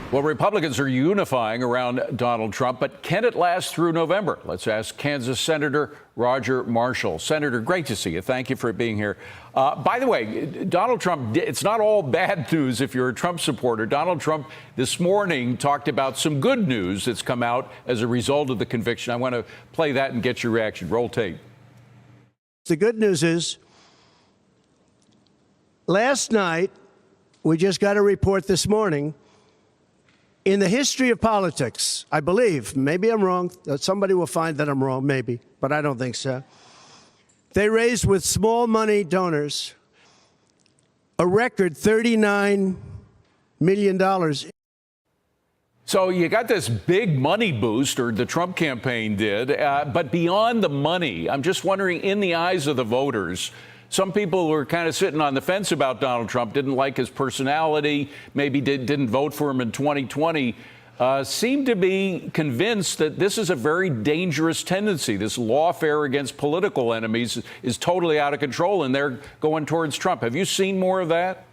Well, Republicans are unifying around Donald Trump, but can it last through November? Let's ask Kansas Senator Roger Marshall. Senator, great to see you. Thank you for being here. By the way, Donald Trump, it's not all bad news if you're a Trump supporter. Donald Trump this morning talked about some good news that's come out as a result of the conviction. I want to play that and get your reaction. Roll tape. The good news is, last night, we just got a report this morning, in the history of politics, I believe, maybe I'm wrong, somebody will find that I'm wrong, maybe, but I don't think so. They raised with small money donors a record $39 million. So you got this big money boost, or the Trump campaign did, but beyond the money, I'm just wondering, in the eyes of the voters, some people were kind of sitting on the fence about Donald Trump, didn't like his personality, maybe didn't vote for him in 2020, seem to be convinced that this is a very dangerous tendency. This lawfare against political enemies is totally out of control, and they're going towards Trump. Have you seen more of that?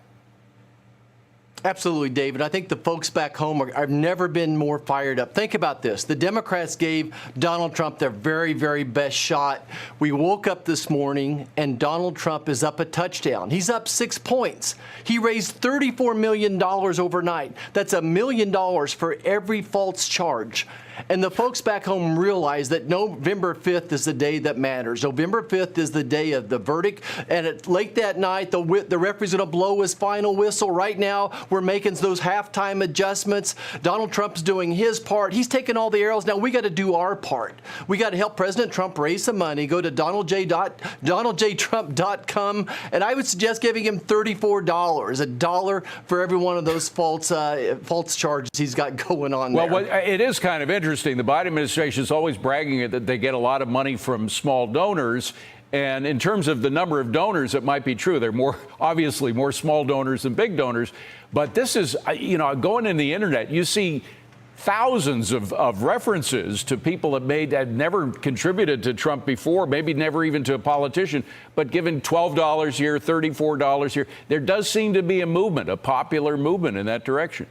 Absolutely, David. I think the folks back home have never been more fired up. Think about this. The Democrats gave Donald Trump their very, very best shot. We woke up this morning and Donald Trump is up a touchdown. He's up 6 points. He raised $34 million overnight. That's $1 million for every false charge. And the folks back home realize that November 5th is the day that matters. November 5th is the day of the verdict. And late that night, the referee's going to blow his final whistle. Right now, we're making those halftime adjustments. Donald Trump's doing his part. He's taking all the arrows. Now, we got to do our part. We got to help President Trump raise some money. Go to donaldjtrump.com. And I would suggest giving him $34, $1 for every one of those false charges he's got going on there. Well, it is kind of interesting. The Biden administration is always bragging that they get a lot of money from small donors. And in terms of the number of donors, it might be true. There are obviously more small donors than big donors. But this is, going in the internet, you see thousands of references to people that had never contributed to Trump before, maybe never even to a politician, but given $12 here, $34 here. There does seem to be a movement, a popular movement in that direction.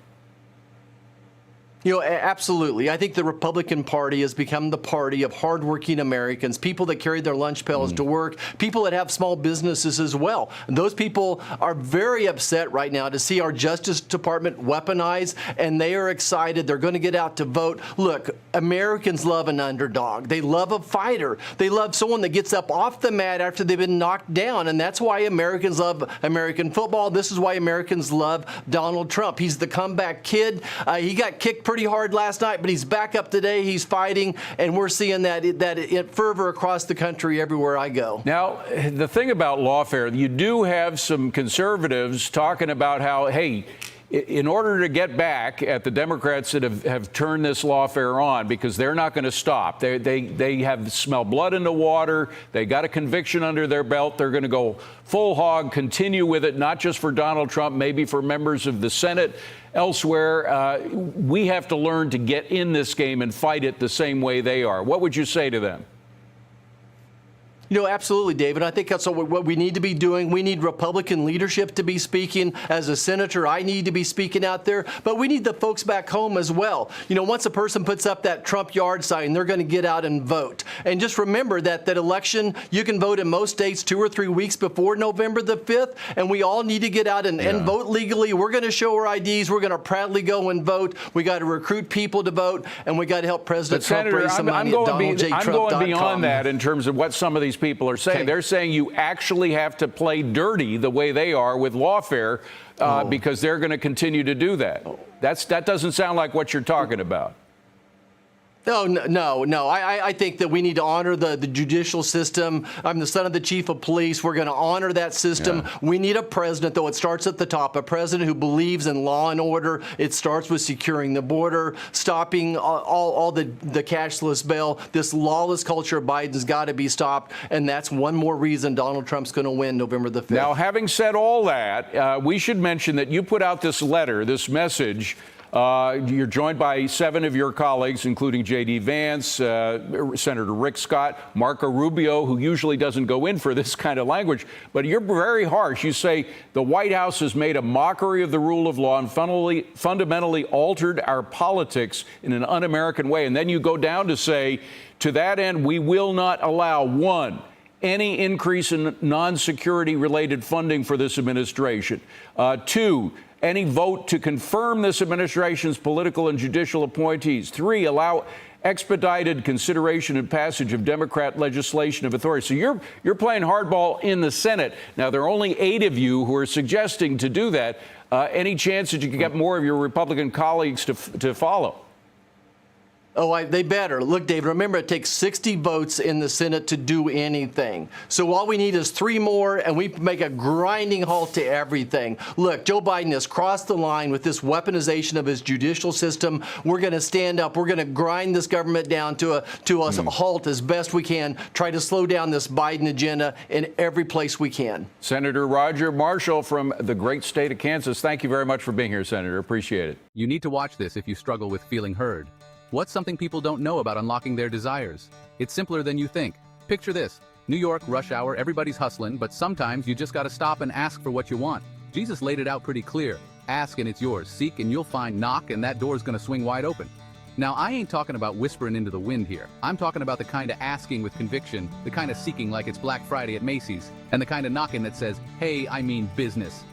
Absolutely. I think the Republican Party has become the party of hardworking Americans, people that carry their lunch pails to work, people that have small businesses as well. And those people are very upset right now to see our Justice Department weaponized, and they are excited. They're going to get out to vote. Look, Americans love an underdog. They love a fighter. They love someone that gets up off the mat after they've been knocked down, and that's why Americans love American football. This is why Americans love Donald Trump. He's the comeback kid. He got kicked pretty hard last night, but he's back up today. He's fighting, and we're seeing that fervor across the country everywhere I go. Now, the thing about lawfare, you do have some conservatives talking about how, hey, in order to get back at the Democrats that have turned this lawfare on, because they're not going to stop. They have smelled blood in the water. They got a conviction under their belt. They're going to go full hog, continue with it, not just for Donald Trump, maybe for members of the Senate, elsewhere. We have to learn to get in this game and fight it the same way they are. What would you say to them? Absolutely, David. I think that's what we need to be doing. We need Republican leadership to be speaking. As a senator, I need to be speaking out there. But we need the folks back home as well. Once a person puts up that Trump yard sign, they're going to get out and vote. And just remember that election, you can vote in most states 2 or 3 weeks before November the 5th. And we all need to get out and vote legally. We're going to show our IDs. We're going to proudly go and vote. We got to recruit people to vote. And we got to help President Trump raise some money at donaldjtrump.com. I'm going beyond that in terms of what some of these people are saying. Okay. They're saying you actually have to play dirty the way they are with lawfare because they're going to continue to do that. That doesn't sound like what you're talking about. No. I think that we need to honor the judicial system. I'm the son of the chief of police. We're going to honor that system. Yeah. We need a president, though. It starts at the top, a president who believes in law and order. It starts with securing the border, stopping all the cashless bail. This lawless culture of Biden's got to be stopped, and that's one more reason Donald Trump's going to win November the 5th. Now, having said all that, we should mention that you put out this letter, this message, You're joined by 7 of your colleagues, including J.D. Vance, Senator Rick Scott, Marco Rubio, who usually doesn't go in for this kind of language. But you're very harsh. You say the White House has made a mockery of the rule of law and fundamentally altered our politics in an un-American way. And then you go down to say, to that end, we will not allow, 1, any increase in non-security related funding for this administration. 2, any vote to confirm this administration's political and judicial appointees. 3, allow expedited consideration and passage of Democrat legislation of authority. So you're playing hardball in the Senate. Now, there are only 8 of you who are suggesting to do that. Any chance that you can get more of your Republican colleagues to follow? Oh, they better. Look, David, remember it takes 60 votes in the Senate to do anything. So all we need is 3 more, and we make a grinding halt to everything. Look, Joe Biden has crossed the line with this weaponization of his judicial system. We're going to stand up. We're going to grind this government down to a halt as best we can, try to slow down this Biden agenda in every place we can. Senator Roger Marshall from the great state of Kansas, thank you very much for being here, Senator. Appreciate it. You need to watch this if you struggle with feeling heard. What's something people don't know about unlocking their desires? It's simpler than you think. Picture this. New York, rush hour, everybody's hustling, but sometimes you just gotta stop and ask for what you want. Jesus laid it out pretty clear. Ask and it's yours. Seek and you'll find. Knock and that door's gonna swing wide open. Now, I ain't talking about whispering into the wind here. I'm talking about the kind of asking with conviction, the kind of seeking like it's Black Friday at Macy's, and the kind of knocking that says, hey, I mean business.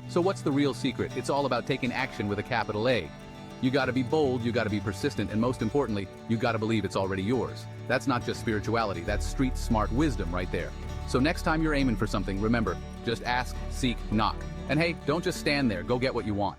So what's the real secret? It's all about taking action with a capital A. You gotta be bold, you gotta be persistent, and most importantly, you gotta believe it's already yours. That's not just spirituality, that's street smart wisdom right there. So next time you're aiming for something, remember, just ask, seek, knock. And hey, don't just stand there, go get what you want.